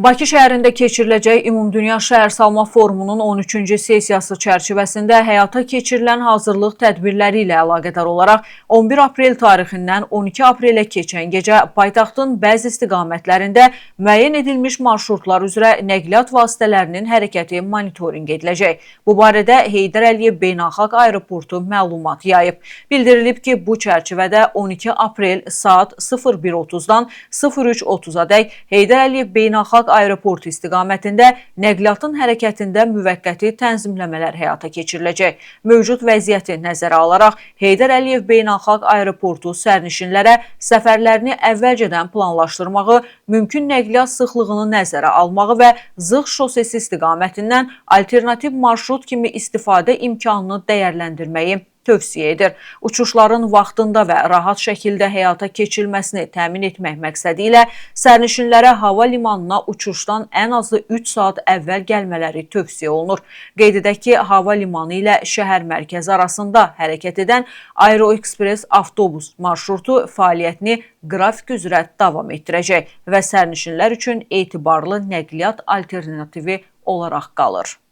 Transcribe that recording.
Bakı şəhərində keçiriləcək Ümumdünya Şəhərsalma Forumunun 13-cü sessiyası çərçivəsində həyata keçirilən hazırlıq tədbirləri ilə əlaqədar olaraq 11 aprel tarixindən 12 aprelə keçən gecə paytaxtın bəzi istiqamətlərində müəyyən edilmiş marşrutlar üzrə nəqliyyat vasitələrinin hərəkəti monitorinq ediləcək. Bu barədə Heydər Əliyev Beynəlxalq Aeroportu məlumat yayıb. Bildirilib ki, bu çərçivədə 12 aprel saat 01:30-dan 03:30-adək Heydər Əliyev Beynəlxalq Aeroportu istiqamətində nəqliyyatın hərəkətində müvəqqəti tənzimləmələr həyata keçiriləcək. Mövcud vəziyyəti nəzərə alaraq Heydər Əliyev Beynəlxalq Aeroportu sərnişinlərə səfərlərini əvvəlcədən planlaşdırmağı, mümkün nəqliyyat sıxlığını nəzərə almağı və Zığ şosesi istiqamətindən alternativ marşrut kimi istifadə imkanını dəyərləndirməyi tövsiyə edir. Uçuşların vaxtında və rahat şəkildə həyata keçirilməsini təmin etmək məqsədi ilə sərnişinlərə hava limanına uçuşdan ən azı 3 saat əvvəl gəlmələri tövsiyə olunur. Qeyd edək ki, hava limanı ilə şəhər mərkəzi arasında hərəkət edən Aeroexpress avtobus marşrutu fəaliyyətini qrafik üzrə davam etdirəcək və sərnişinlər üçün etibarlı nəqliyyat alternativi olaraq qalır.